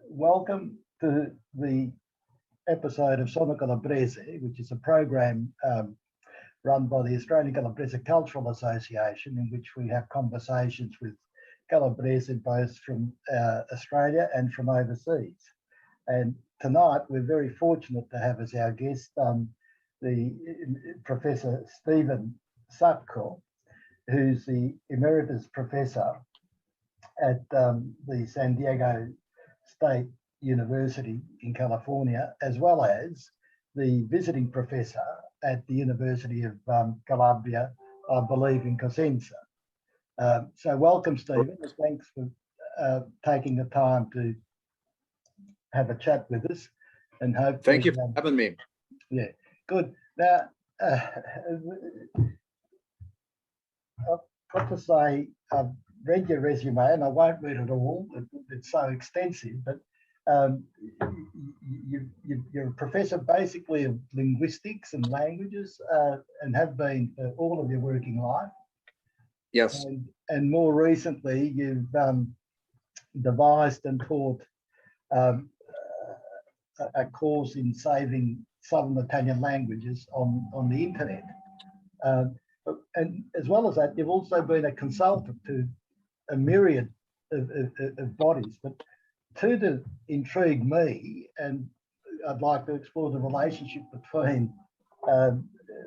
Welcome to the episode of Sono, Calabrese, which is a program run by the Australian Calabrese Cultural Association, in which we have conversations with Calabrese both from Australia and from overseas. And tonight we're very fortunate to have as our guest the Professor Stephen Sacco, who's the Emeritus Professor at the San Diego State University in California, as well as the visiting professor at the University of Calabria, I believe, in Cosenza. So welcome, Stephen. Thanks for taking the time to have a chat with us. And hopefully, thank you for having me. Yeah, good. Now, I've got to say, I've read your resume, and I won't read it all. It's so extensive, but you're a professor basically of linguistics and languages, and have been for all of your working life. Yes. And more recently, you've devised and taught a course in saving Southern Italian languages on the internet. And as well as that, you've also been a consultant to a myriad of bodies. But two that intrigue me, and I'd like to explore the relationship between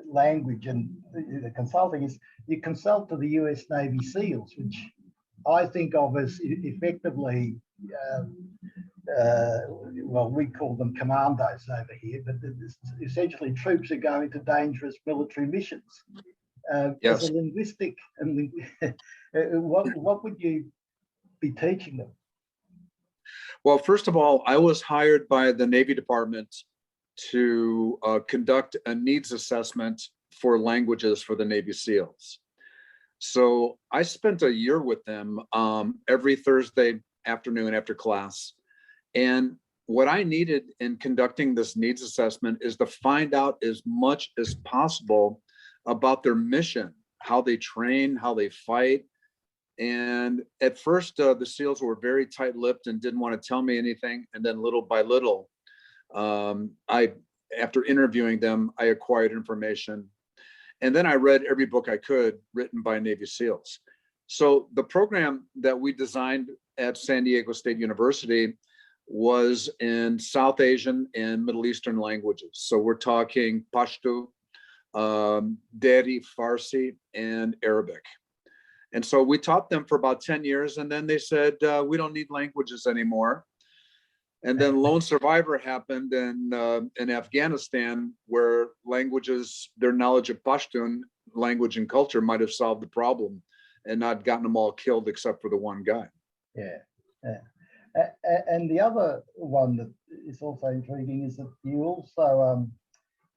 language and the consulting, is you consult to the US Navy SEALs, which I think of as effectively, well, we call them commandos over here, but essentially troops are going to dangerous military missions. Yes. As a linguistic, and what would you be teaching them? Well, first of all, I was hired by the Navy Department to conduct a needs assessment for languages for the Navy SEALs. So I spent a year with them every Thursday afternoon after class. And what I needed in conducting this needs assessment is to find out as much as possible about their mission, how they train, how they fight. And at first, the SEALs were very tight-lipped and didn't want to tell me anything. And then little by little, after interviewing them, I acquired information. And then I read every book I could written by Navy SEALs. So the program that we designed at San Diego State University was in South Asian and Middle Eastern languages. So we're talking Pashto, Dari, Farsi, and Arabic. And so we taught them for about 10 years, and then they said, we don't need languages anymore. And then Lone Survivor happened in Afghanistan, where languages, their knowledge of Pashtun language and culture might have solved the problem and not gotten them all killed except for the one guy. Yeah. And the other one that is also intriguing is that you also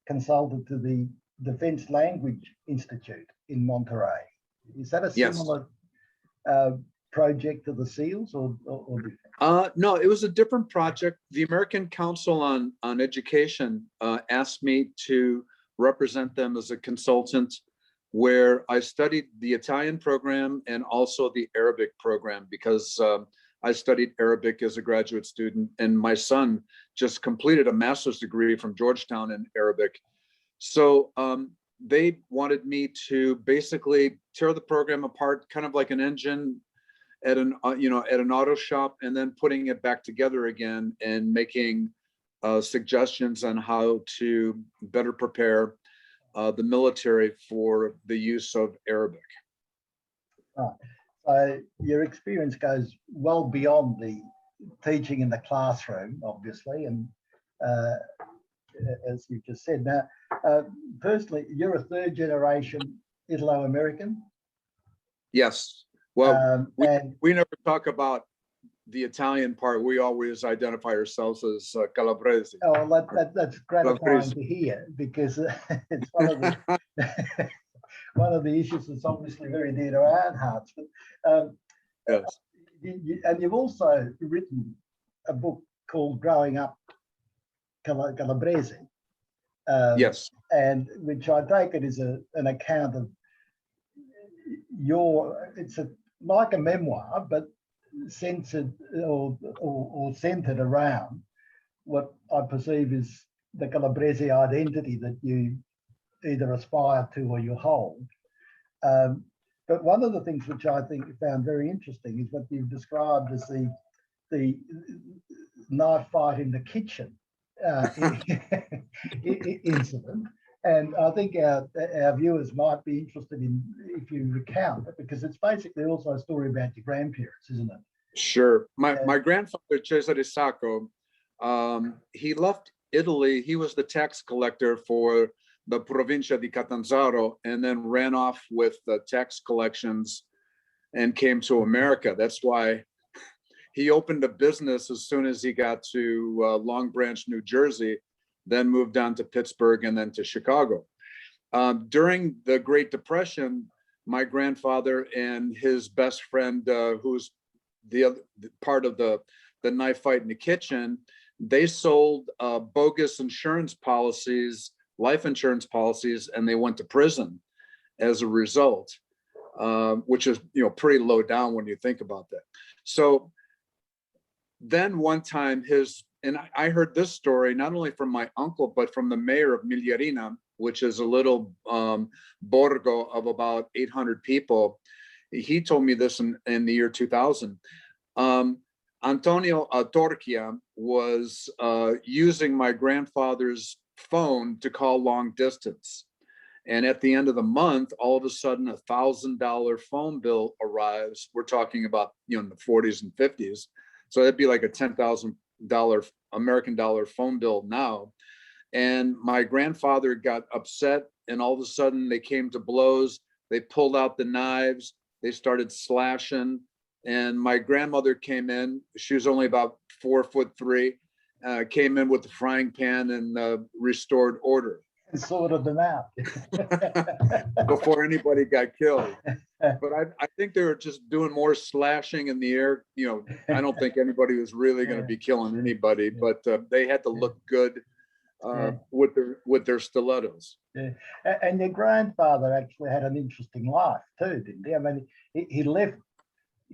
consulted to the Defense Language Institute in Monterey. Is that a similar project to the SEALs or different? No, it was a different project. The American Council on Education asked me to represent them as a consultant, where I studied the Italian program and also the Arabic program, because I studied Arabic as a graduate student, and my son just completed a master's degree from Georgetown in Arabic. So they wanted me to basically tear the program apart, kind of like an engine at an auto shop, and then putting it back together again and making suggestions on how to better prepare the military for the use of Arabic. Right. So your experience goes well beyond the teaching in the classroom, obviously, and as you just said. Now, personally, you're a third generation Italo-American. Yes. Well, and we never talk about the Italian part. We always identify ourselves as Calabrese. Oh, that's gratifying Calabrese. to hear, because it's one of the one of the issues that's obviously very dear to our own hearts. But, yes. And you've also written a book called Growing Up Calabrese. Yes. And which I take it is an account of it's like a memoir, but censored or centered around what I perceive is the Calabrese identity that you either aspire to or you hold. But one of the things which I think you found very interesting is what you've described as the knife fight in the kitchen incident. And I think our viewers might be interested in if you recount it, because it's basically also a story about your grandparents, isn't it? Sure. My grandfather, Cesare Sacco, he left Italy. He was the tax collector for the Provincia di Catanzaro, and then ran off with the tax collections and came to America. That's why he opened a business as soon as he got to Long Branch, New Jersey, then moved on to Pittsburgh and then to Chicago. During the Great Depression, my grandfather and his best friend, who's the other part of the knife fight in the kitchen, they sold bogus insurance policies, life insurance policies, and they went to prison as a result, which is, pretty low down when you think about that. So then one time and I heard this story not only from my uncle, but from the mayor of Migliarina, which is a little borgo of about 800 people. He told me this in the year 2000. Antonio Torchia was using my grandfather's phone to call long distance. And at the end of the month, all of a sudden, $1,000 phone bill arrives. We're talking about, in the 40s and 50s. So that'd be like a $10,000 American dollar phone bill now. And my grandfather got upset, and all of a sudden they came to blows. They pulled out the knives. They started slashing. And my grandmother came in. She was only about 4'3", came in with the frying pan and restored order. And sorted them out. Before anybody got killed. But I think they were just doing more slashing in the air. I don't think anybody was really going to be killing anybody, but they had to look good with their stilettos. Yeah. And your grandfather actually had an interesting life too, didn't he? I mean, he left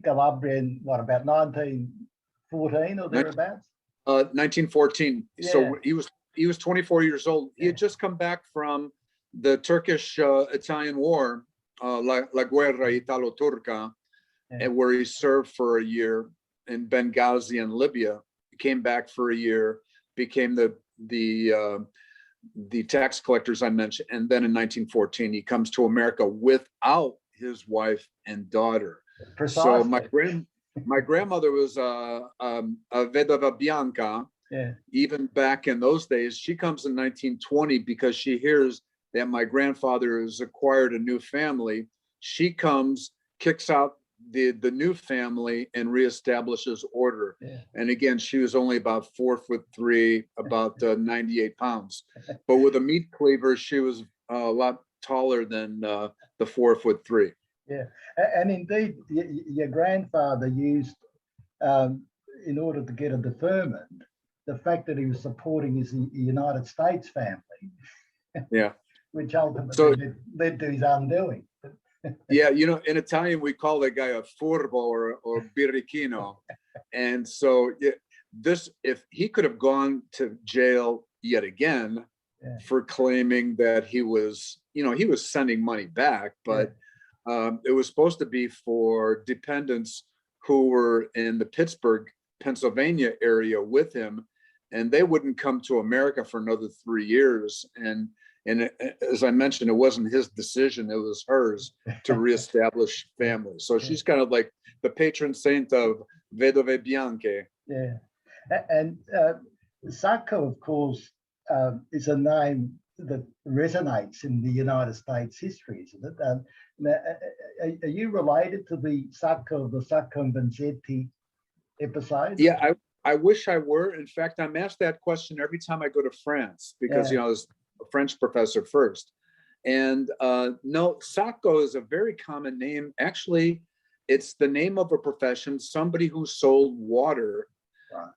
Calabria in about 1914 or thereabouts? 1914. Yeah. So he was 24 years old. He had just come back from the Turkish-Italian War, La Guerra Italo-Turca, and where he served for a year in Benghazi and Libya. He came back for a year, became the tax collectors I mentioned, and then in 1914 he comes to America without his wife and daughter. Precisely. So my grandmother was a vedova bianca. Yeah. Even back in those days, she comes in 1920 because she hears that my grandfather has acquired a new family. She comes, kicks out the new family, and reestablishes order. Yeah. And again, she was only about 4'3", about 98 pounds. But with a meat cleaver, she was a lot taller than the 4'3". Yeah, and indeed, your grandfather used, in order to get a deferment, the fact that he was supporting his United States family. Yeah. Which ultimately led to his undoing. Yeah, in Italian we call that guy a furbo or birichino, and so if he could have gone to jail yet again for claiming that he was sending money back, but it was supposed to be for dependents who were in the Pittsburgh, Pennsylvania area with him, and they wouldn't come to America for another 3 years. And as I mentioned, it wasn't his decision, it was hers to reestablish families. So she's kind of like the patron saint of Vedove Bianche. Yeah. And Sacco, of course, is a name that resonates in the United States history, isn't it? Are you related to the Sacco and Vanzetti episode? Yeah, I wish I were. In fact, I'm asked that question every time I go to France because, I was a French professor first. And no, Sacco is a very common name. Actually, it's the name of a profession, somebody who sold water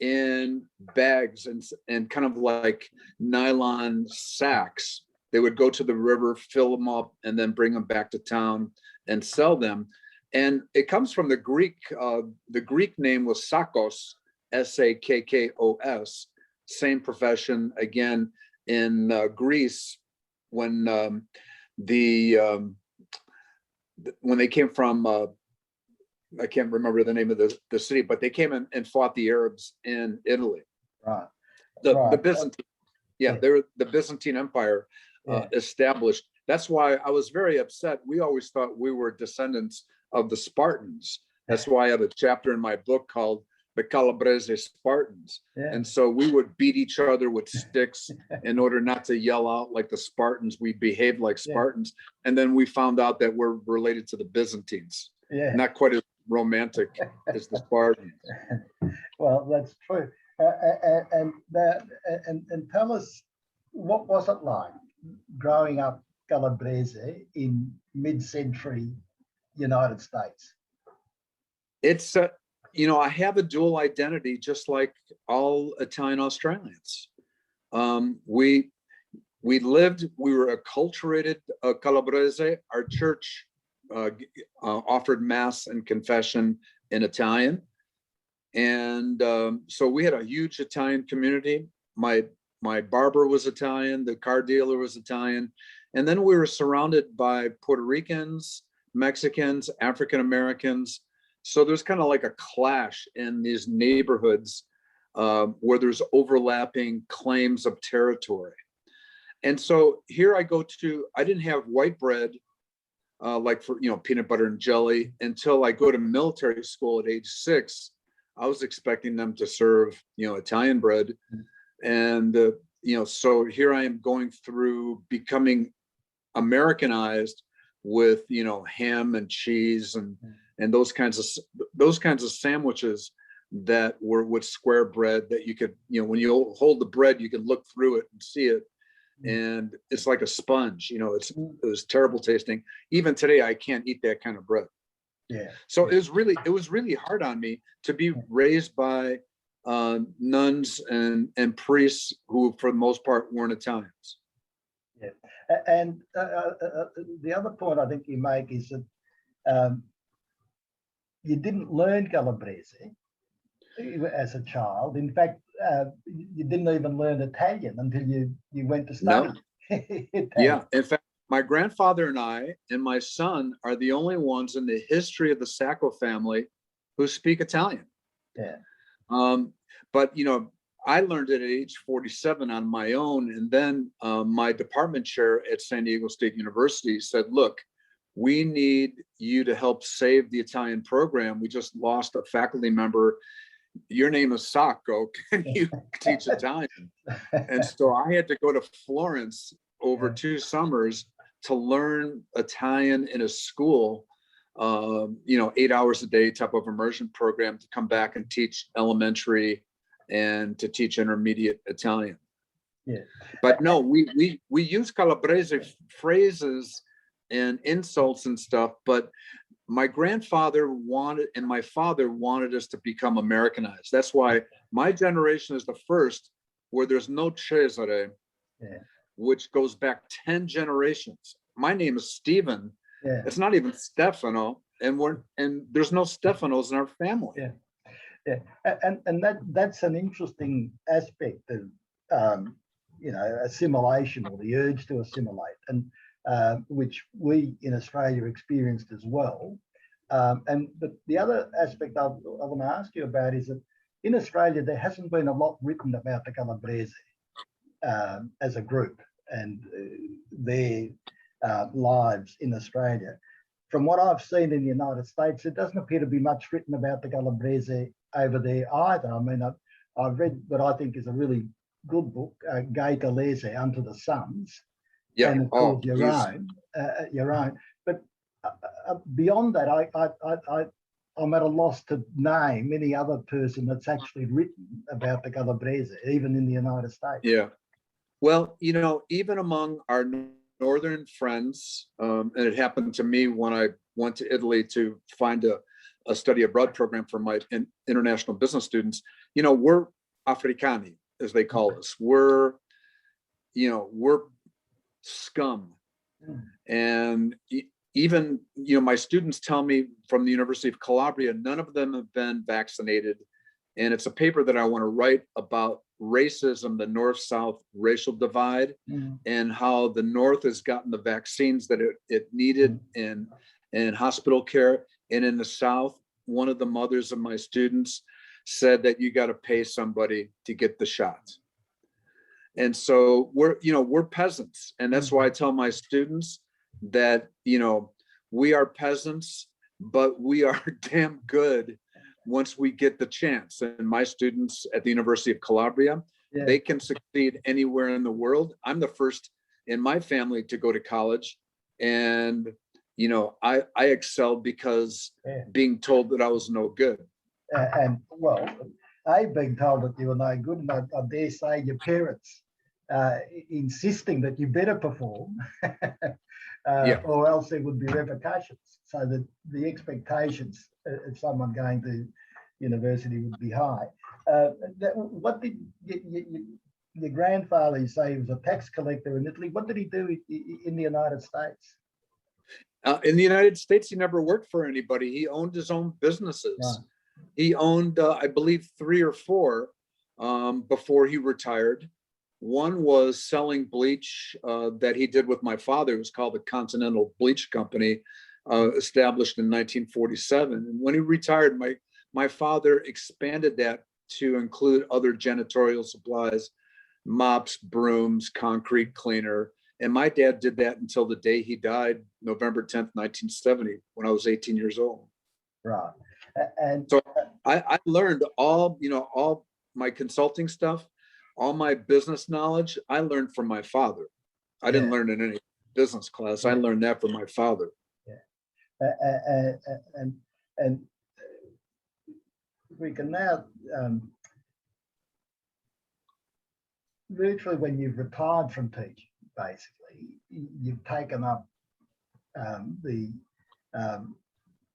in bags and kind of like nylon sacks. They would go to the river, fill them up, and then bring them back to town and sell them. And it comes from the Greek. The Greek name was Sakkos, Sakkos. Same profession again in Greece when when they came from. I can't remember the name of the city, but they came in and fought the Arabs in Italy. Right. The Byzantine, they were the Byzantine Empire established. That's why I was very upset. We always thought we were descendants of the Spartans. That's why I have a chapter in my book called the Calabrese Spartans. And so we would beat each other with sticks in order not to yell out like the Spartans. We behaved like Spartans. And then we found out that we're related to the Byzantines. Not quite as romantic as the Spartans. Well, that's true. And tell us, what was it like growing up Calabrese in mid-century United States? It's I have a dual identity, just like all Italian Australians. We were acculturated Calabrese. Our church offered mass and confession in Italian, and so we had a huge Italian community. My barber was Italian, the car dealer was Italian, and then we were surrounded by Puerto Ricans, Mexicans, African Americans. So there's kind of like a clash in these neighborhoods where there's overlapping claims of territory. And so here I didn't have white bread like for, peanut butter and jelly until I go to military school at age 6. I was expecting them to serve, Italian bread. And, so here I am going through becoming Americanized with, ham and cheese and those kinds of sandwiches that were with square bread that you could, when you hold the bread, you can look through it and see it. And it's like a sponge, it was terrible tasting. Even today, I can't eat that kind of bread. So it was really hard on me to be raised by nuns and priests who, for the most part, weren't Italians. And the other point I think you make is that you didn't learn Calabrese as a child. In fact, you didn't even learn Italian until you went to study. No. In fact, my grandfather and I and my son are the only ones in the history of the Sacco family who speak Italian. But I learned it at age 47 on my own, and then my department chair at San Diego State University said, "Look, we need you to help save the Italian program. We just lost a faculty member. Your name is Sacco. Can you teach Italian?" And so I had to go to Florence over 2 summers to learn Italian in a school, 8 hours a day type of immersion program to come back and teach elementary and to teach intermediate Italian. But no, we use Calabrese phrases and insults and stuff, but my grandfather and my father wanted us to become Americanized. That's why my generation is the first where there's no Cesare, which goes back 10 generations. My name is Stephen. It's not even Stefano, and there's no Stefanos in our family. And that's an interesting aspect of assimilation, or the urge to assimilate, and which we in Australia experienced as well. But the other aspect I want to ask you about is that in Australia there hasn't been a lot written about the Calabrese as a group and their lives in Australia. From what I've seen in the United States, there doesn't appear to be much written about the Calabrese over there either. I mean, I've read what I think is a really good book, Gay Galese, Unto the Sons, and of course your own. But beyond that, I'm at a loss to name any other person that's actually written about the Calabrese, even in the United States. Well, even among our northern friends, and it happened to me when I went to Italy to find a study abroad program for my international business students. We're Africani, as they call us. We're scum, and even, my students tell me from the University of Calabria, none of them have been vaccinated. And it's a paper that I want to write about racism, the North-South racial divide, and how the North has gotten the vaccines that it needed in hospital care. And in the South, one of the mothers of my students said that you got to pay somebody to get the shot. And so we're peasants. And that's why I tell my students that, we are peasants, but we are damn good once we get the chance. And my students at the University of Calabria, they can succeed anywhere in the world. I'm the first in my family to go to college. And, I excelled because being told that I was no good. And well, I've been told that you were no good, and I dare say your parents insisting that you better perform, or else there would be repercussions. So that the expectations of someone going to university would be high. What did your grandfather, you say he was a tax collector in Italy? What did he do in the United States? In the United States, he never worked for anybody. He owned his own businesses. Right. He owned, I believe, 3 or 4 before he retired. One was selling bleach that he did with my father. It was called the Continental Bleach Company, established in 1947. And when he retired, my father expanded that to include other janitorial supplies, mops, brooms, concrete cleaner. And my dad did that until the day he died, November 10th, 1970, when I was 18 years old. Right. And so I learned all my consulting stuff, all my business knowledge, I learned from my father. I didn't learn in any business class. I learned that from my father. And we can now, virtually when you've retired from teaching, basically, you've taken up the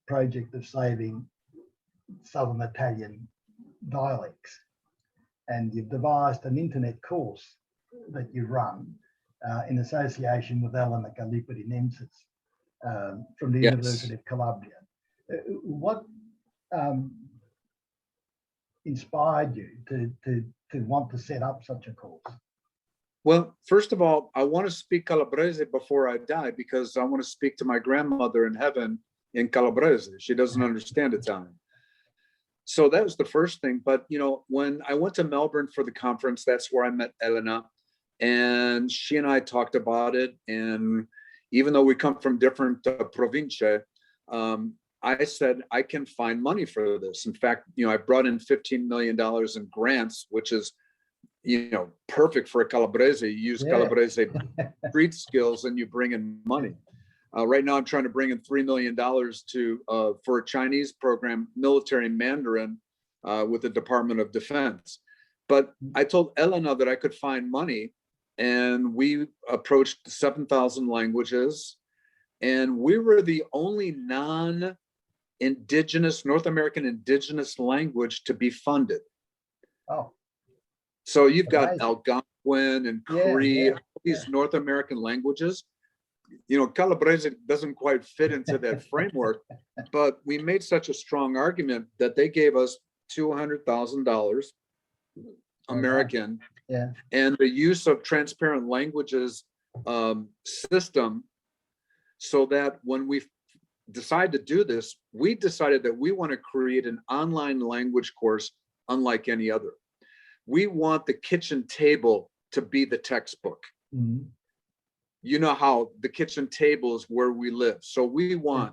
project of saving Southern Italian dialects, and you've devised an internet course that you run in association with Elena Gallipotti-Nemcis from the University of Calabria. What inspired you to want to set up such a course? Well, first of all, I want to speak Calabrese before I die because I want to speak to my grandmother in heaven in Calabrese. She doesn't understand Italian. So that was the first thing. But, when I went to Melbourne for the conference, that's where I met Elena. And she and I talked about it. And even though we come from different province, I said, I can find money for this. In fact, I brought in $15 million in grants, which is, perfect for a Calabrese. You use Calabrese street skills and you bring in money. Right now, I'm trying to bring in $3 million for a Chinese program, military Mandarin, with the Department of Defense. But I told Elena that I could find money, and we approached 7,000 languages, and we were the only non-indigenous, North American indigenous language to be funded. Oh. So you've got Algonquin and Cree, all these North American languages. Calabrese doesn't quite fit into that framework, but we made such a strong argument that they gave us $200,000 American, and the use of transparent languages system, so that when we decide to do this, we decided that we want to create an online language course unlike any other. We want the kitchen table to be the textbook. Mm-hmm. You know how the kitchen table is where we live. So we want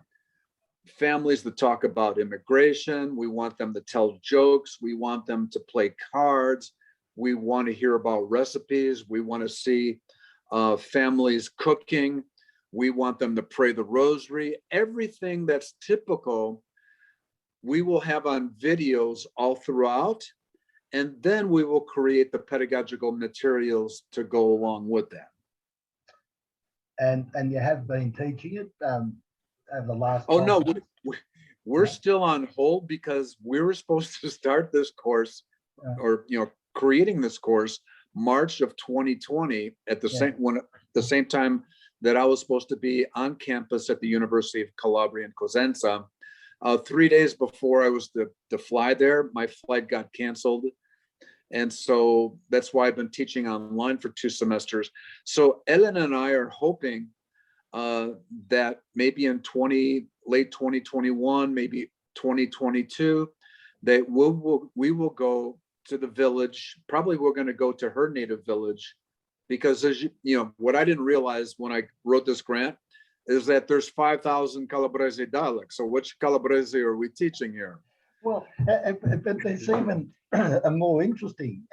families to talk about immigration. We want them to tell jokes. We want them to play cards. We want to hear about recipes. We want to see families cooking. We want them to pray the rosary. Everything that's typical, we will have on videos all throughout. And then we will create the pedagogical materials to go along with that. And you have been teaching it over the last. Oh no, we're still on hold because we were supposed to start this course, or creating this course, March of 2020 at the same time that I was supposed to be on campus at the University of Calabria in Cosenza. 3 days before I was to fly there, my flight got canceled. And so that's why I've been teaching online for 2 semesters. So Elena and I are hoping that maybe in late 2021, maybe 2022, that we will go to the village. Probably we're going to go to her native village, because as you know, what I didn't realize when I wrote this grant is that there's 5,000 Calabrese dialects. So which Calabrese are we teaching here? Well, but there's even a more interesting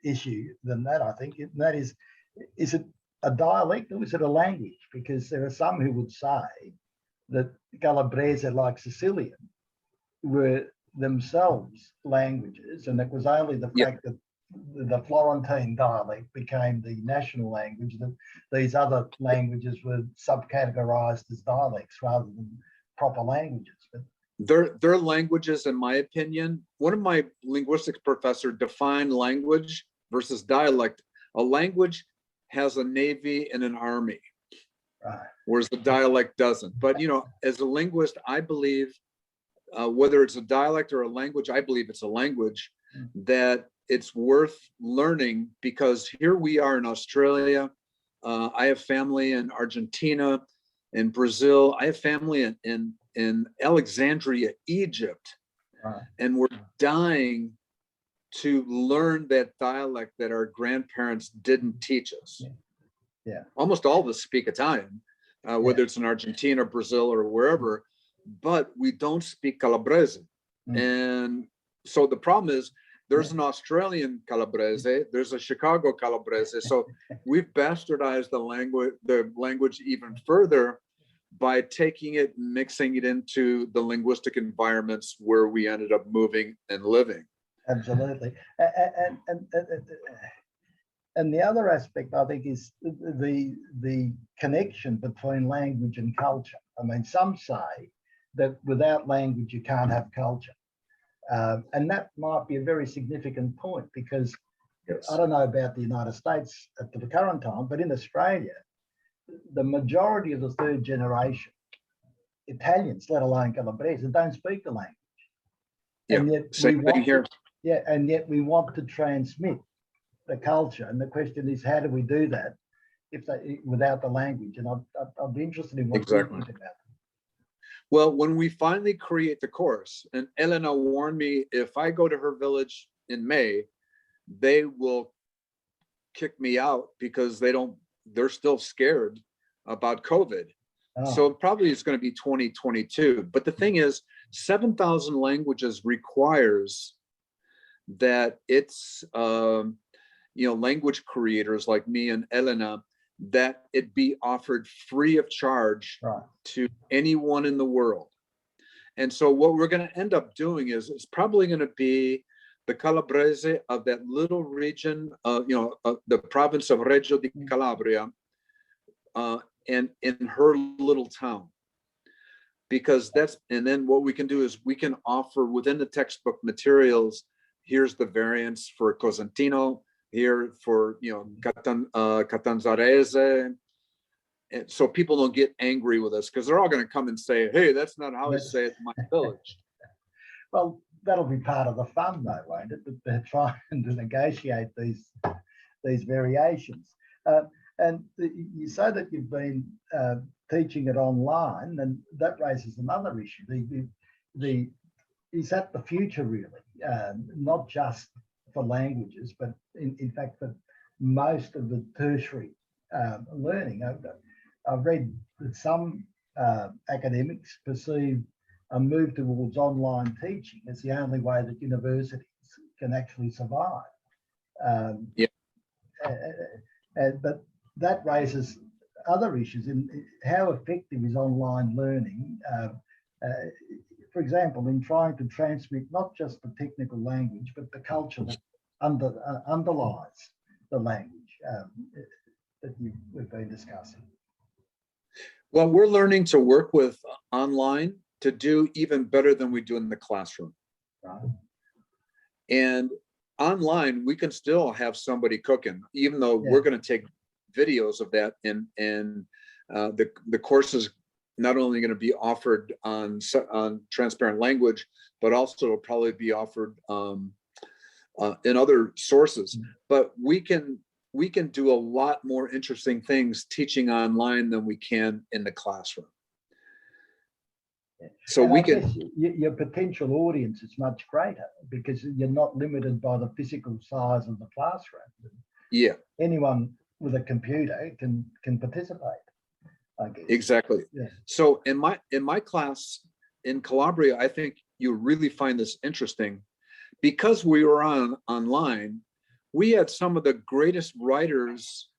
issue than that, I think. And that is it a dialect or is it a language? Because there are some who would say that Calabrese, like Sicilian, were themselves languages, and it was only the fact that the Florentine dialect became the national language that these other languages were subcategorized as dialects rather than proper languages. But their languages, in my opinion, one of my linguistics professor defined language versus dialect. A language has a navy and an army, whereas the dialect doesn't. But you know, as a linguist, I believe whether it's a dialect or a language, I believe it's a language that it's worth learning, because here we are in Australia. I have family in Argentina, in Brazil. I have family in Alexandria, Egypt, and we're dying to learn that dialect that our grandparents didn't teach us. Yeah. Almost all of us speak Italian, whether it's in Argentina, Brazil, or wherever, but we don't speak Calabrese. And so the problem is there's an Australian Calabrese, there's a Chicago Calabrese. So we've bastardized the language even further by taking it and mixing it into the linguistic environments where we ended up moving and living. Absolutely. And the other aspect, I think, is the connection between language and culture. I mean, some say that without language, you can't have culture. And that might be a very significant point, because I don't know about the United States at the current time, but in Australia, the majority of the third generation Italians, let alone Calabrese, don't speak the language. And yet same thing here. And yet we want to transmit the culture. And the question is, how do we do that without the language? And I'd be interested in what you think about that. Well, when we finally create the course, and Elena warned me, if I go to her village in May, they will kick me out because they're still scared about COVID. So probably it's going to be 2022. But the thing is, 7,000 languages requires that it's, language creators like me and Elena, that it be offered free of charge to anyone in the world. And so what we're going to end up doing is it's probably going to be the Calabrese of that little region, the province of Reggio di Calabria, and in her little town. Because and then what we can do is we can offer within the textbook materials, here's the variants for Cosentino, here for Catanzarese, and so people don't get angry with us, because they're all going to come and say, hey, that's not how I say it in my village. Well, that'll be part of the fun, though, won't it? That they're trying to negotiate these variations. And you say that you've been teaching it online, and that raises another issue. Is that the future, really? Not just for languages, but in fact for most of the tertiary learning. I've read that some academics perceive a move towards online teaching as the only way that universities can actually survive. But that raises other issues in how effective is online learning, for example, in trying to transmit not just the technical language, but the culture that underlies the language that we've been discussing. Well, we're learning to work with online to do even better than we do in the classroom. Right. And online, we can still have somebody cooking, even though we're going to take videos of that, and the course is not only going to be offered on transparent language, but also will probably be offered in other sources. But we can do a lot more interesting things teaching online than we can in the classroom. So and we I can, guess your potential audience is much greater because you're not limited by the physical size of the classroom. yeah, Anyone with a computer can participate, I guess. exactly. Yeah. So in my class in Calabria, I think you really find this interesting because we were online. We had some of the greatest writers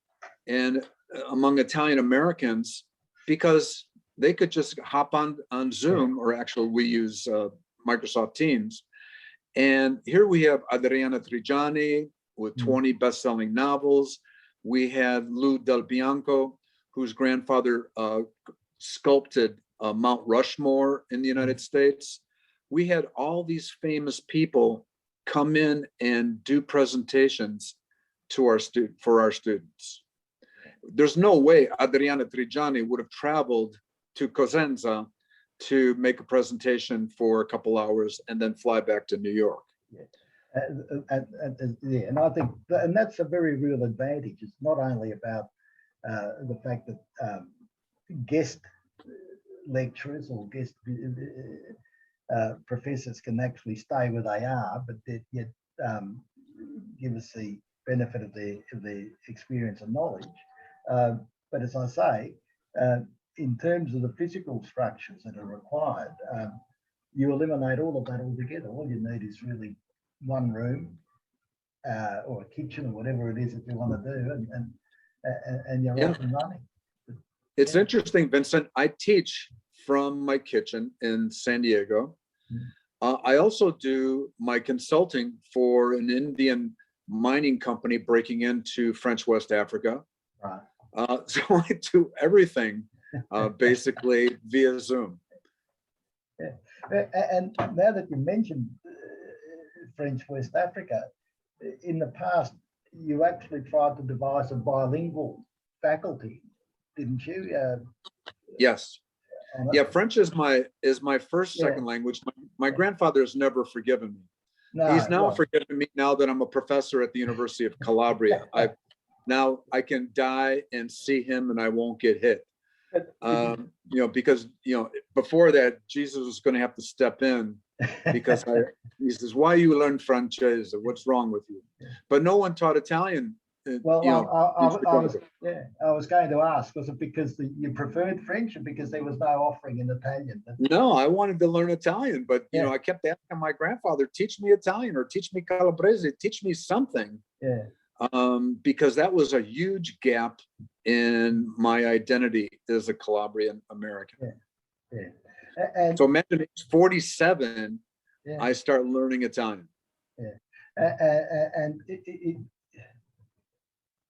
and among Italian Americans because they could just hop on Zoom, or actually we use Microsoft Teams. And here we have Adriana Trigiani with 20 best-selling novels. We had Lou Del Bianco, whose grandfather sculpted Mount Rushmore in the United States. We had all these famous people come in and do presentations to for our students. There's no way Adriana Trigiani would have traveled to Cosenza to make a presentation for a couple hours and then fly back to New York. Yeah. And I think that's a very real advantage. It's not only about the fact that guest lecturers or guest professors can actually stay where they are, but yet give us the benefit of the experience and knowledge. But as I say, in terms of the physical structures that are required, you eliminate all of that altogether. All you need is really one room or a kitchen or whatever it is that you want to do, and you're off and running. It's interesting, Vincent. I teach from my kitchen in San Diego. I also do my consulting for an Indian mining company breaking into French West Africa. Right. So I do everything basically via Zoom. Yeah. And now that you mentioned French West Africa, in the past, you actually tried to devise a bilingual faculty, didn't you? Yes. Yeah, French is my first second language. My grandfather has never forgiven me. No, He's now forgiven me now that I'm a professor at the University of Calabria. Now I can die and see him and I won't get hit. Because before that, Jesus was going to have to step in because he says, "Why you learn Francese? What's wrong with you?" But no one taught Italian. Well, I was going to ask, was it because you preferred French or because there was no offering in Italian? No, I wanted to learn Italian, but I kept asking my grandfather, teach me Italian or teach me Calabrese, teach me something. Yeah. Because that was a huge gap in my identity as a Calabrian American. Yeah. And so imagine it's 47, I start learning Italian. Yeah.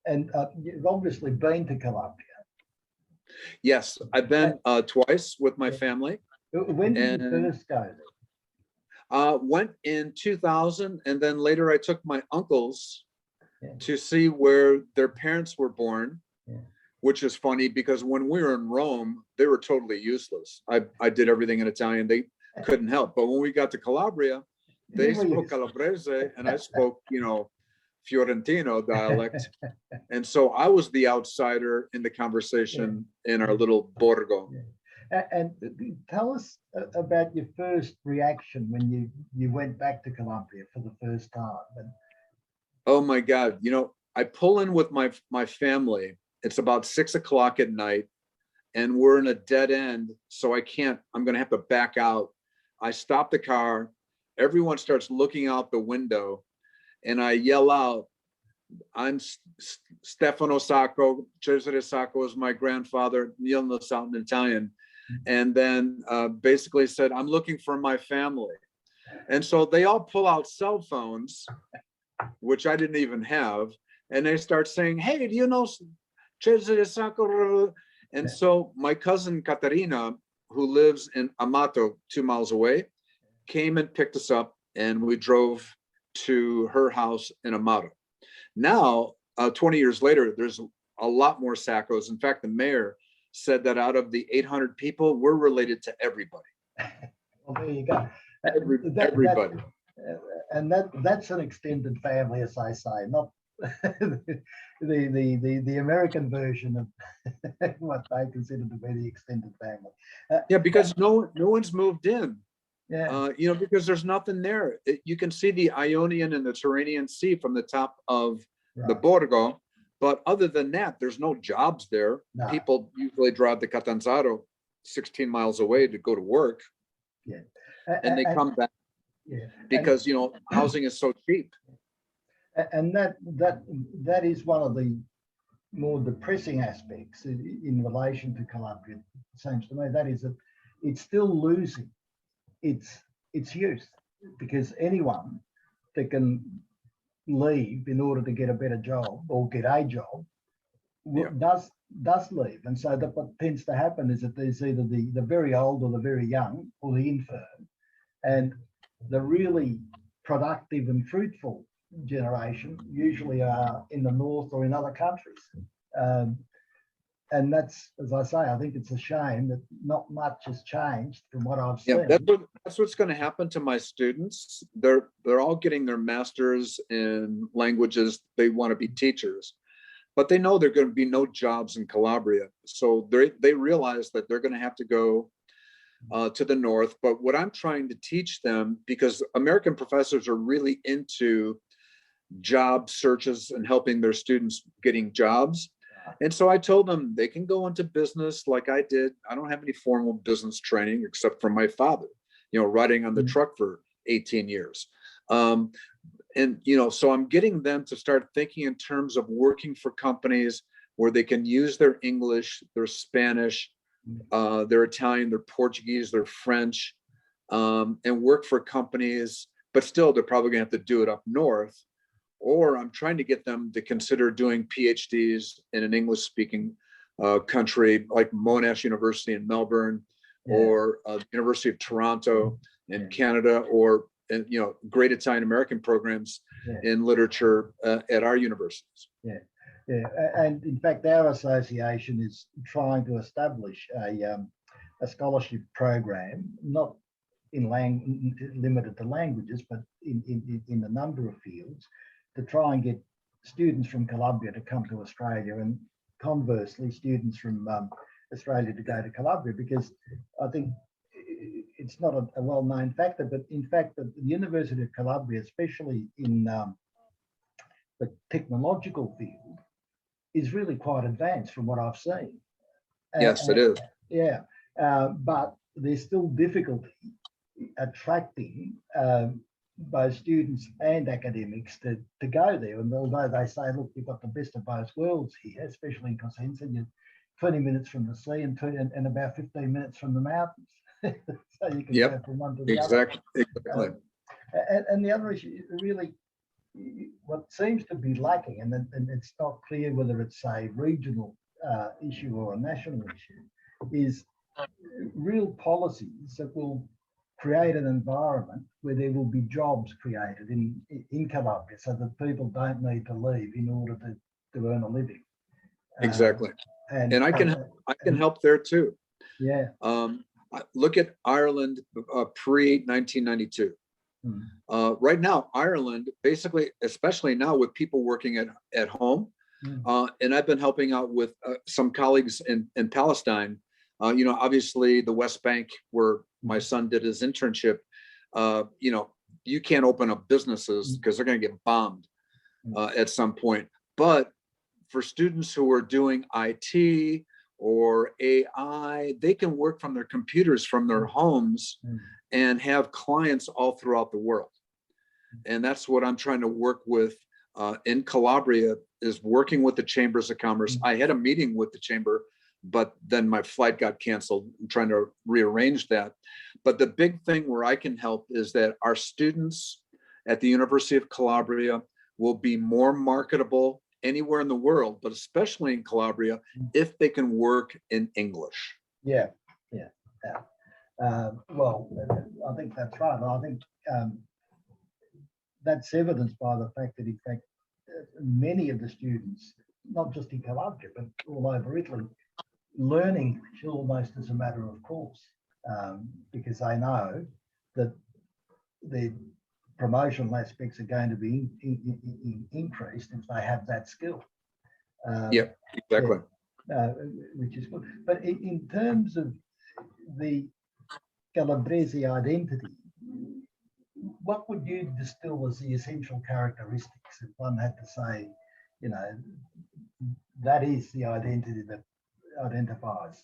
And you've obviously been to Calabria. Yes, I've been twice with my family. When did you first go there? Went in 2000, and then later I took my uncles to see where their parents were born, which is funny because when we were in Rome, they were totally useless. I did everything in Italian. They couldn't help. But when we got to Calabria, they spoke Calabrese and I spoke, Fiorentino dialect. And so I was the outsider in the conversation in our little borgo. And tell us about your first reaction when you went back to Calabria for the first time. Oh my God. I pull in with my family. It's about 6 o'clock at night and we're in a dead end. So I'm going to have to back out. I stop the car. Everyone starts looking out the window and I yell out, "I'm Stefano Sacco. Cesare Sacco is my grandfather." Nilnos out in Italian. And then basically said, "I'm looking for my family." And so they all pull out cell phones, which I didn't even have. And they start saying, "Hey, do you know Cesare Sacco?" And so my cousin Caterina, who lives in Amato, 2 miles away, came and picked us up and we drove to her house in Amato. Now, 20 years later, there's a lot more Saccos. In fact, the mayor said that out of the 800 people, we're related to everybody. Well, there you go. Everybody. And that's an extended family, as I say, not the American version of what they consider to be the extended family. Yeah, because no one's moved in. Yeah. You know, because there's nothing there. You can see the Ionian and the Tyrrhenian Sea from the top of the Right. Borgo, but other than that, there's no jobs there. No. People usually drive to Catanzaro 16 miles away to go to work. Yeah. And they come back because, you know, housing is so cheap. And that is one of the more depressing aspects in relation to Calabria, it seems to me. That is that it's still losing its youth, because anyone that can leave in order to get a better job or get a job does leave. And so that what tends to happen is that there's either the very old or the very young or the infirm, and the really productive and fruitful generation usually are in the north or in other countries. And that's, as I say, I think it's a shame that not much has changed from what I've seen. That's what's going to happen to my students. They're all getting their masters in languages. They want to be teachers, but they know there are going to be no jobs in Calabria. So they realize that they're going to have to go to the north. But what I'm trying to teach them, because American professors are really into job searches and helping their students getting jobs. And so I told them they can go into business like I did. I don't have any formal business training except from my father, you know, riding on the truck for 18 years. And, you know, so I'm getting them to start thinking in terms of working for companies where they can use their English, their Spanish, their Italian, their Portuguese, their French, and work for companies, but still they're probably gonna have to do it up north. Or I'm trying to get them to consider doing PhDs in an English speaking country like Monash University in Melbourne, or University of Toronto in Canada, or you know, great Italian American programs in literature at our universities. Yeah, and in fact, our association is trying to establish a scholarship program, not limited to languages, but in a number of fields, to try and get students from Calabria to come to Australia, and conversely, students from Australia to go to Calabria, because I think it's not a well-known factor, but in fact, the University of Calabria, especially in the technological field, is really quite advanced from what I've seen. Yes, it is. Yeah, but there's still difficulty attracting both students and academics to go there. And although they say, look, you've got the best of both worlds here, especially in Cosenza, you're 20 minutes from the sea and about 15 minutes from the mountains. So you can go from one to the other. Exactly. And the other issue, really, what seems to be lacking, and it's not clear whether it's a regional issue or a national issue, is real policies that will create an environment where there will be jobs created in Calabria, so that people don't need to leave in order to earn a living. Exactly. And I can help there too. Yeah. Look at Ireland pre-1992. Right now, Ireland, basically, especially now with people working at home, and I've been helping out with some colleagues in Palestine. You know, obviously the West Bank, where my son did his internship, you know, you can't open up businesses because they're going to get bombed at some point. But for students who are doing IT or AI, they can work from their computers from their homes and have clients all throughout the world. And that's what I'm trying to work with in Calabria, is working with the chambers of commerce. I had a meeting with the chamber, but then my flight got canceled. I'm trying to rearrange that. But the big thing where I can help is that our students at the University of Calabria will be more marketable anywhere in the world, but especially in Calabria, if they can work in English. Yeah. Well, I think that's right. I think that's evidenced by the fact that, in fact, many of the students not just in Calabria, but all over Italy, learn English almost as a matter of course, because they know that the promotional aspects are going to be increased if they have that skill. Yeah, exactly. Which is good. But in terms of the Calabrese identity, what would you distill as the essential characteristics if one had to say, you know, that is the identity that identifies?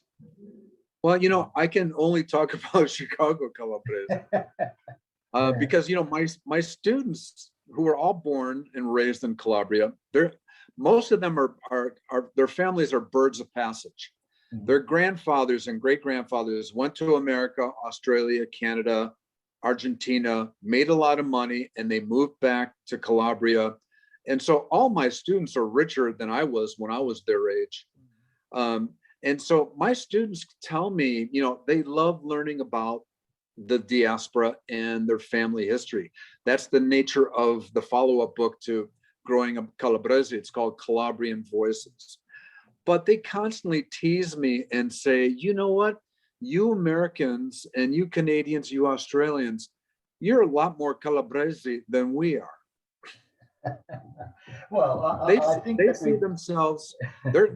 Well, I can only talk about Chicago Calabrese because my students who are all born and raised in Calabria, most of them are their families are birds of passage. Their grandfathers and great grandfathers went to America, Australia, Canada, Argentina, made a lot of money, and they moved back to Calabria. And so all my students are richer than I was when I was their age. And so my students tell me, they love learning about the diaspora and their family history. That's the nature of the follow-up book to Growing Up Calabrese. It's called Calabrian Voices. But they constantly tease me and say, you know what? You Americans and you Canadians, you Australians, you're a lot more Calabrese than we are. Well, I think they see themselves, they're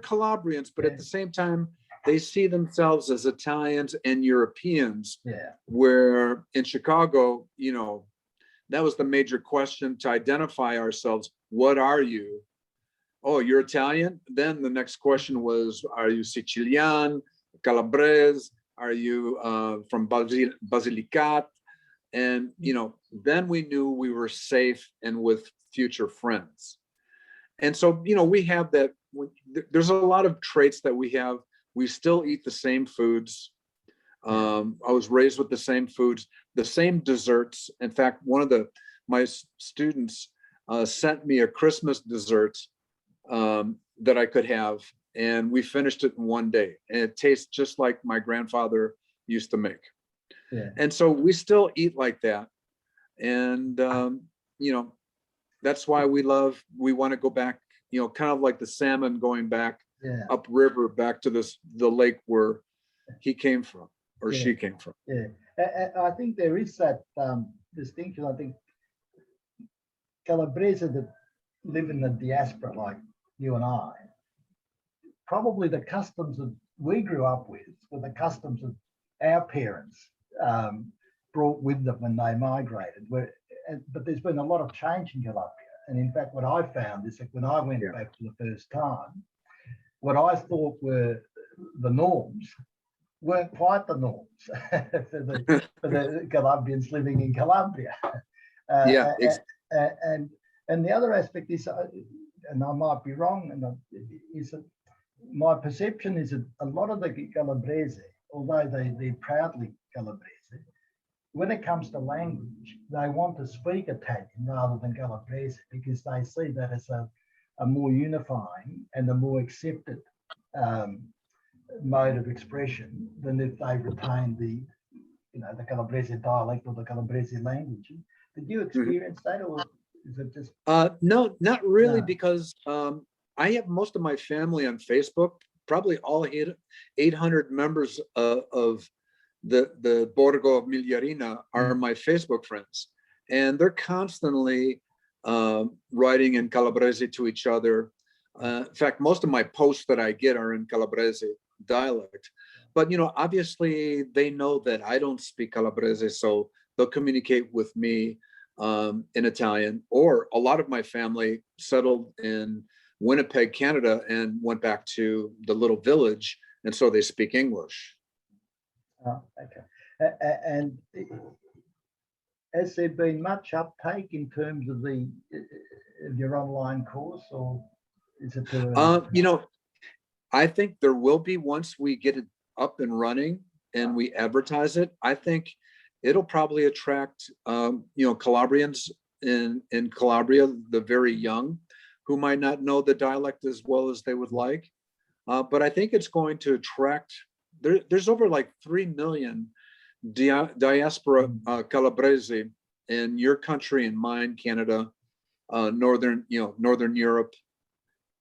Calabrians, but at the same time, they see themselves as Italians and Europeans. Yeah. Where in Chicago, that was the major question to identify ourselves. What are you? Oh, you're Italian? Then the next question was, are you Sicilian, Calabrese? Are you from Basilicata? And, then we knew we were safe and with future friends. And so, we have that. There's a lot of traits that we have. We still eat the same foods. I was raised with the same foods, the same desserts. In fact, one of my students sent me a Christmas dessert that I could have, and we finished it in one day. And it tastes just like my grandfather used to make. Yeah. And so we still eat like that. And, that's why we want to go back, kind of like the salmon going back upriver, back to the lake where he came from or she came from. Yeah. I think there is that distinction. I think Calabrese that live in the diaspora like you and I, probably the customs that we grew up with were the customs of our parents brought with them when they migrated. But there's been a lot of change in Calabria. And in fact, what I found is that when I went back for the first time, what I thought were the norms weren't quite the norms for the Calabrians living in Calabria. And the other aspect is, and I might be wrong, is that my perception is that a lot of the Calabrese, although they're proudly Calabrese, when it comes to language, they want to speak Italian rather than Calabrese because they see that as a more unifying and a more accepted mode of expression than if they retain the Calabrese dialect or the Calabrese language. Did you experience that, or is it just? No, not really, because I have most of my family on Facebook. Probably all 800 members of the Borgo of Migliarina are my Facebook friends, and they're constantly writing in Calabrese to each other. In fact, most of my posts that I get are in Calabrese dialect. But obviously they know that I don't speak Calabrese, so they'll communicate with me in Italian. Or a lot of my family settled in Winnipeg, Canada, and went back to the little village, and so they speak English. Oh, okay. And has there been much uptake in terms of your online course, or is it too early? I think there will be once we get it up and running and we advertise it. I think it'll probably attract Calabrians in Calabria, the very young, who might not know the dialect as well as they would like. But I think it's going to attract. There's over like 3 million diaspora Calabrese in your country and mine, Canada, northern Europe,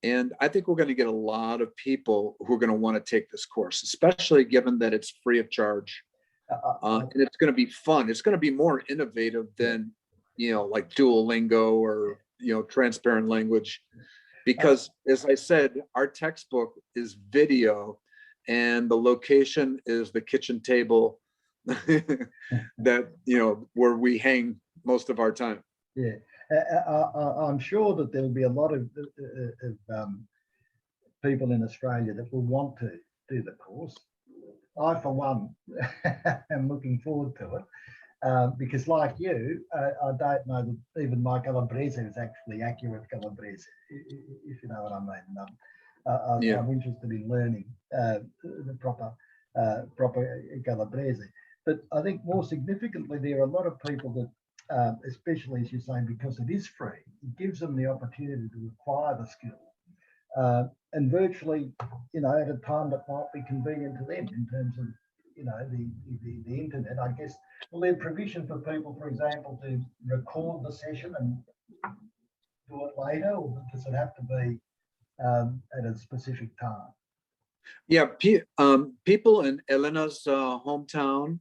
And I think we're going to get a lot of people who are going to want to take this course, especially given that it's free of charge. And it's going to be fun. It's going to be more innovative than, like Duolingo or, transparent language. Because as I said, our textbook is video and the location is the kitchen table that, where we hang most of our time. Yeah, I'm sure that there'll be a lot of people in Australia that will want to do the course. I, for one, am looking forward to it because, like you, I don't know that even my Calabrese is actually accurate Calabrese, if you know what I mean. Yeah. I'm interested in learning the proper Calabrese. But I think more significantly, there are a lot of people that, especially as you're saying, because it is free, it gives them the opportunity to acquire the skill. And virtually, at a time that might be convenient to them in terms of, the internet, I guess. Will there provision for people, for example, to record the session and do it later, or does it have to be at a specific time? Yeah, people in Elena's hometown,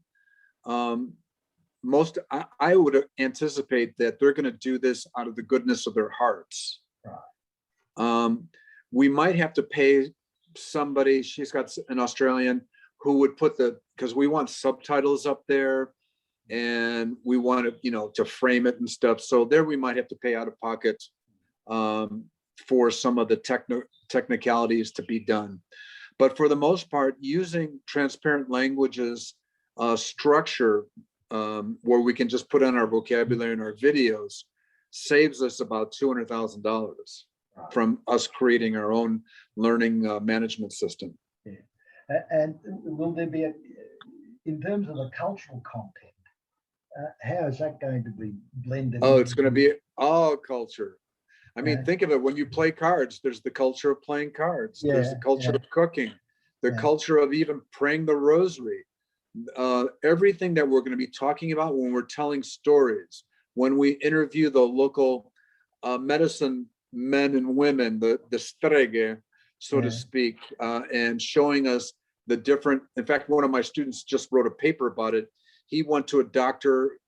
I would anticipate that they're going to do this out of the goodness of their hearts. Right. We might have to pay somebody, she's got an Australian, who would put because we want subtitles up there and we want to, to frame it and stuff. So there we might have to pay out of pocket for some of the technicalities to be done. But for the most part, using transparent languages structure where we can just put on our vocabulary and our videos saves us about $200,000 from us creating our own learning management system. Yeah. And will there be, in terms of the cultural content, how is that going to be blended? Oh, it's going to be all culture. I mean, think of it. When you play cards, there's the culture of playing cards. Yeah, there's the culture of cooking, the culture of even praying the rosary. Everything that we're going to be talking about when we're telling stories, when we interview the local medicine men and women, the strege, so to speak, and showing us the different. In fact, one of my students just wrote a paper about it. He went to a doctor.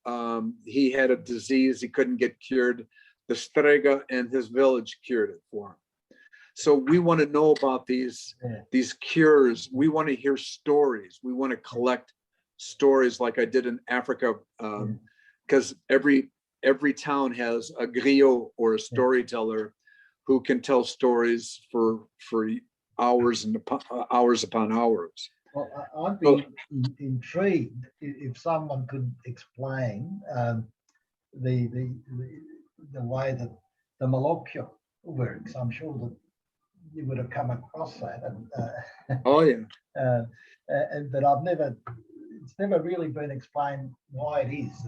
He had a disease he couldn't get cured. The strega in his village cured it for him. So we want to know about these cures. We want to hear stories. We want to collect stories like I did in Africa, because every town has a griot or a storyteller who can tell stories for hours and hours upon hours. Well, I'd be intrigued if someone could explain the way that the Malocchio works. I'm sure that you would have come across that. And, oh yeah. But it's never really been explained why it is.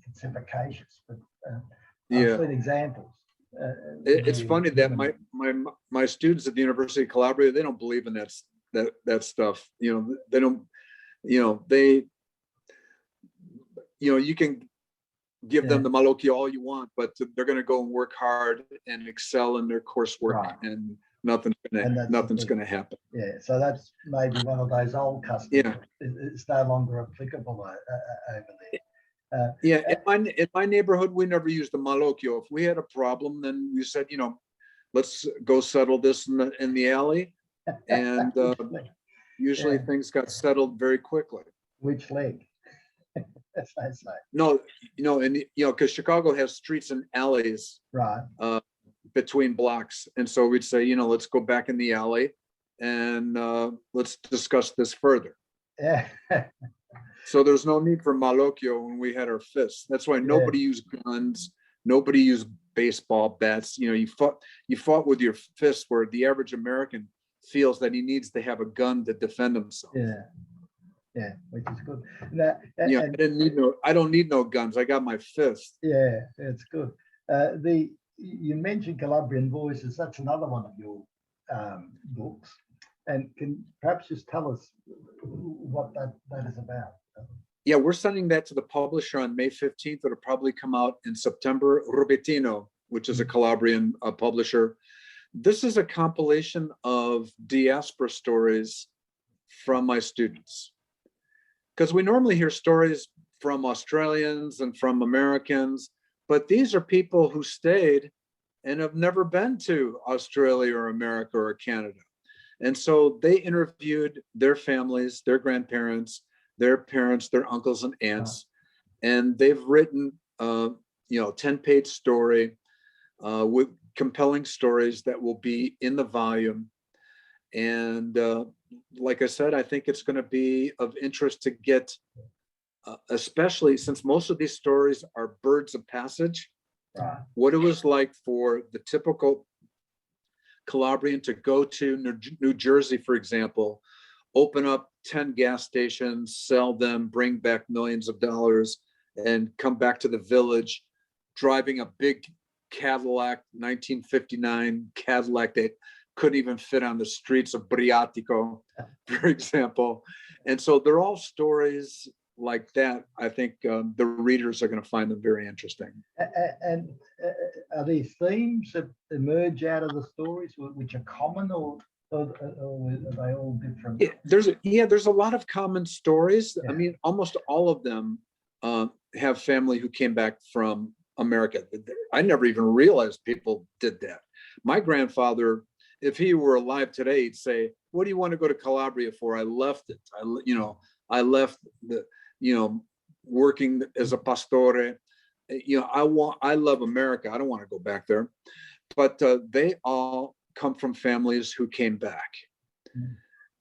It's efficacious, but I've seen examples. It's funny that my students at the University of Calabrese, they don't believe in that stuff. They don't. You can give them the Malocchio all you want, but they're going to go and work hard and excel in their coursework, and nothing's going to happen. Yeah, so that's maybe one of those old customs. Yeah, it's no longer applicable over there. In my neighborhood, we never used the Malocchio. If we had a problem, then we said, let's go settle this in the alley, and usually things got settled very quickly. Which leg? As they say. No, because Chicago has streets and alleys, right, between blocks, and so we'd say, let's go back in the alley, and let's discuss this further. Yeah. So there's no need for Malocchio when we had our fists. That's why nobody used guns, nobody used baseball bats. You fought with your fists, where the average American feels that he needs to have a gun to defend himself. Yeah, which is good. I don't need no guns. I got my fist. Yeah, it's good. You mentioned Calabrian Voices. That's another one of your books, and can perhaps just tell us what that is about. Yeah, we're sending that to the publisher on May 15th. It'll probably come out in September. Rubettino which is a Calabrian publisher. This is a compilation of diaspora stories from my students. Because we normally hear stories from Australians and from Americans, but these are people who stayed and have never been to Australia or America or Canada. And so they interviewed their families, their grandparents, their parents, their uncles and aunts, and they've written, 10-page story with compelling stories that will be in the volume. And like I said, I think it's going to be of interest to get, especially since most of these stories are birds of passage, what it was like for the typical Calabrian to go to New Jersey, for example, open up 10 gas stations, sell them, bring back millions of dollars, and come back to the village driving a big Cadillac, 1959 Cadillac that couldn't even fit on the streets of Briatico, for example. And so they're all stories like that. I think the readers are going to find them very interesting. And are there themes that emerge out of the stories which are common, or are they all different? There's a lot of common stories. I mean, almost all of them have family who came back from America. I never even realized people did that. My grandfather, if he were alive today, he'd say, "What do you want to go to Calabria for? I left it. I left the, working as a pastore. I love America. I don't want to go back there." But they all come from families who came back.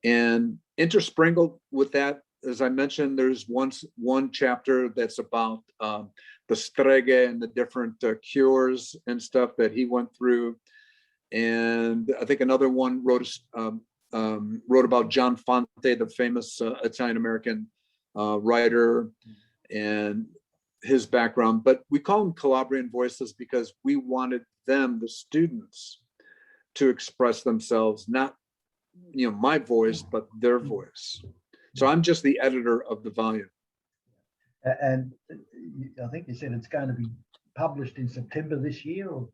And intersprinkled with that, as I mentioned, there's one chapter that's about the strege and the different cures and stuff that he went through. And I think another one wrote about John Fante, the famous Italian-American writer, and his background. But we call them Calabrian voices because we wanted them, the students, to express themselves, not my voice, but their voice. So I'm just the editor of the volume. And I think you said it's going to be published in September this year, or?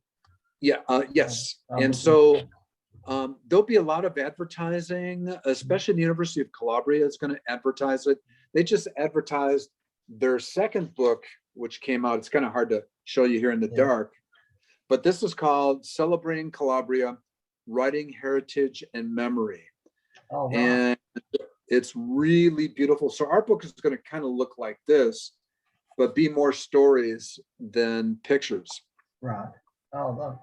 Yes. And so there'll be a lot of advertising, especially the University of Calabria is going to advertise it. They just advertised their second book, which came out. It's kind of hard to show you here in the dark, but this is called Celebrating Calabria, Writing Heritage and Memory. Oh, wow. And it's really beautiful. So our book is going to kind of look like this, but be more stories than pictures. Right. Oh,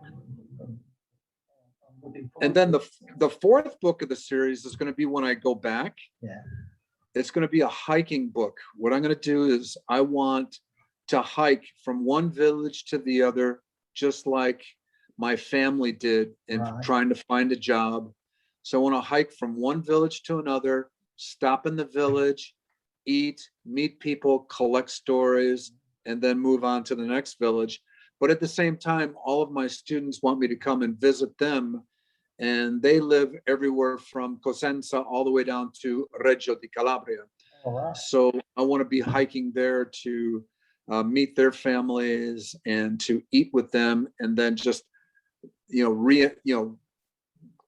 and then the fourth book of the series is going to be when I go back. Yeah. It's going to be a hiking book. What I'm going to do is I want to hike from one village to the other, just like my family did in trying to find a job. So I want to hike from one village to another, stop in the village, eat, meet people, collect stories, and then move on to the next village. But at the same time, all of my students want me to come and visit them. And they live everywhere from Cosenza all the way down to Reggio di Calabria. Oh, wow. So I want to be hiking there to meet their families and to eat with them, and then just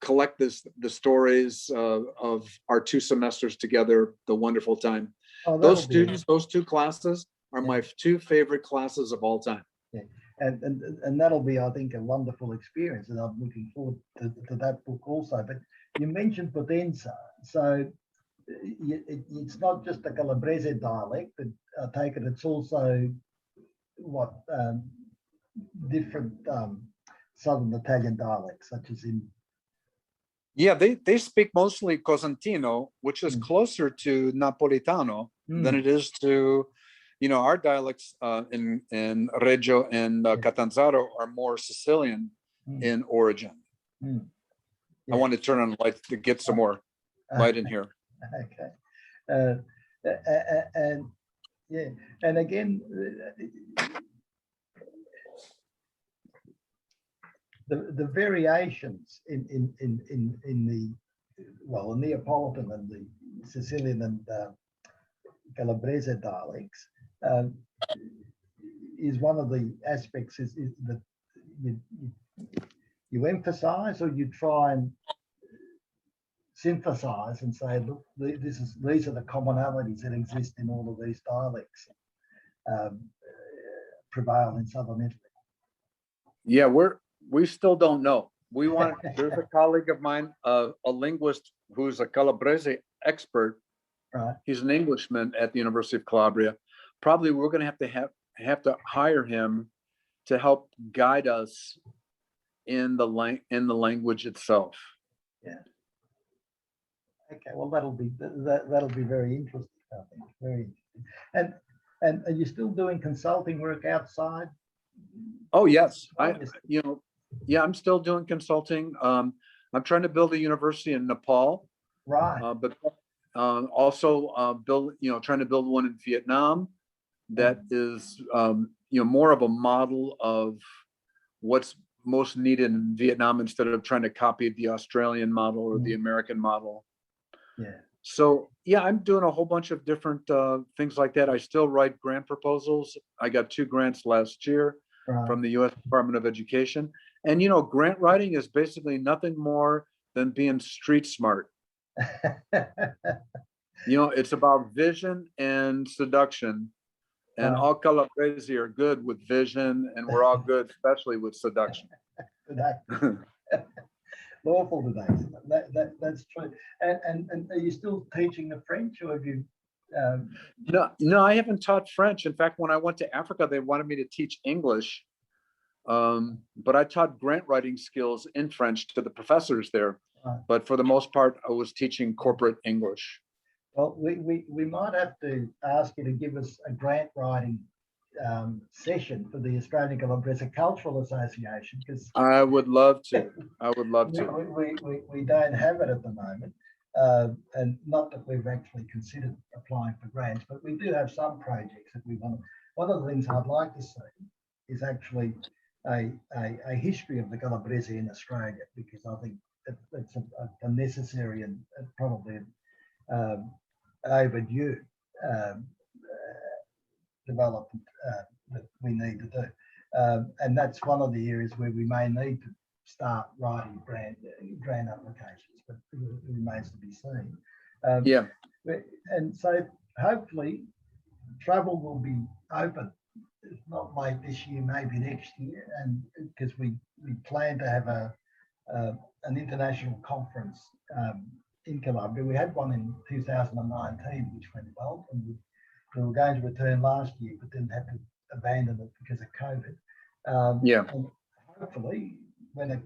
collect the stories of our 2 semesters together, the wonderful time. Oh, those students, those 2 classes are my 2 favorite classes of all time. Yeah. And that'll be, I think, a wonderful experience, and I'm looking forward to that book also. But you mentioned Potenza, so it's not just the Calabrese dialect, but I take it it's also different southern Italian dialects, such as in. Yeah, they speak mostly Cosentino, which is closer to Napolitano than it is to, our dialects in Reggio and Catanzaro are more Sicilian in origin. Yeah. I want to turn on the light to get some more light in here. Okay. And again, the variations in the Neapolitan and the Sicilian and Calabrese dialects is one of the aspects is that you emphasize, or you try and synthesize and say, look, these are the commonalities that exist in all of these dialects prevail in southern Italy? Yeah, we still don't know. There's a colleague of mine, a linguist who's a Calabrese expert. Right. He's an Englishman at the University of Calabria. Probably we're going to have to hire him to help guide us in the language itself. Yeah. Okay. Well, that'll be very interesting. I think very interesting. And are you still doing consulting work outside? Oh yes, I'm still doing consulting. I'm trying to build a university in Nepal. Right. But also trying to build one in Vietnam that is more of a model of what's most needed in Vietnam instead of trying to copy the Australian model or the American model. Yeah. So yeah, I'm doing a whole bunch of different things like that. I still write grant proposals. I got 2 grants last year from the U.S. Department of Education. And grant writing is basically nothing more than being street smart. It's about vision and seduction, and all Calabrese are good with vision, and we're all good, especially with seduction. Lawful today. That's true. And are you still teaching the French, or have you? No, I haven't taught French. In fact, when I went to Africa, they wanted me to teach English, but I taught grant writing skills in French to the professors there. But for the most part, I was teaching corporate English. Well, we might have to ask you to give us a grant writing session for the Australian Calabrese Cultural Association, because I would love to. We don't have it at the moment, and not that we've actually considered applying for grants, but we do have some projects that we want. One of the things I'd like to see is actually a history of the Calabrese in Australia, because I think it's a necessary and probably overdue development that we need to do. And that's one of the areas where we may need to start writing grant applications, but it remains to be seen. And so hopefully travel will be open, if not late this year, maybe next year, and because we plan to have an international conference in Calabria. We had one in 2019, which went well, and we were going to return last year, but then had to abandon it because of COVID. And hopefully, when it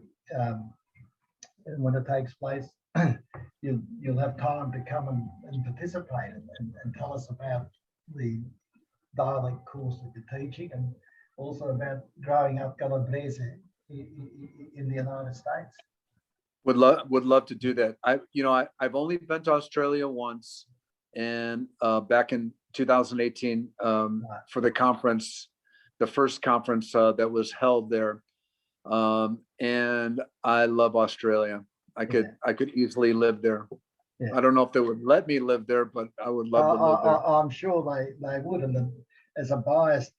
takes place, you'll have time to come and participate and tell us about the dialect course that you're teaching, and also about growing up Calabrese in the United States. Would love to do that. I've only been to Australia once, and back in 2018 for the conference, the first conference that was held there, and I love Australia. I could easily live there. Yeah. I don't know if they would let me live there, but I would love to live there. I'm sure they would, and as a biased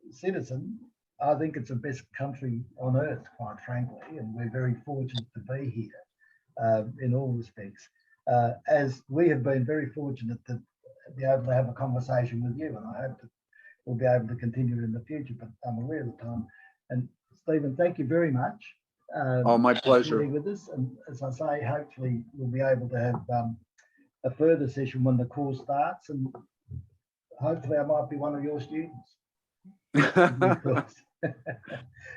citizen, I think it's the best country on earth, quite frankly, and we're very fortunate to be here in all respects. As we have been very fortunate to be able to have a conversation with you, and I hope that we'll be able to continue in the future, but I'm aware of the time. And Stephen, thank you very much. My pleasure. With us, and as I say, hopefully we'll be able to have a further session when the course starts, and hopefully I might be one of your students. That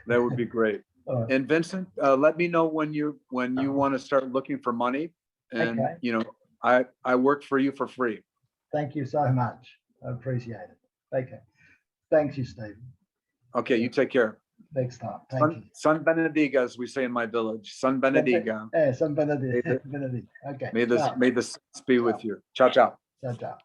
would be great. Right. And Vincent, let me know when you want to start looking for money, and I work for you for free. Thank you so much. I appreciate it. Okay. Thanks you, Stephen. Okay, you take care. Next time. Thank you. San Benediga, as we say in my village. San Benediga. Yeah, San Benediga. Okay. May the saints be with you. Ciao, ciao. Ciao, ciao.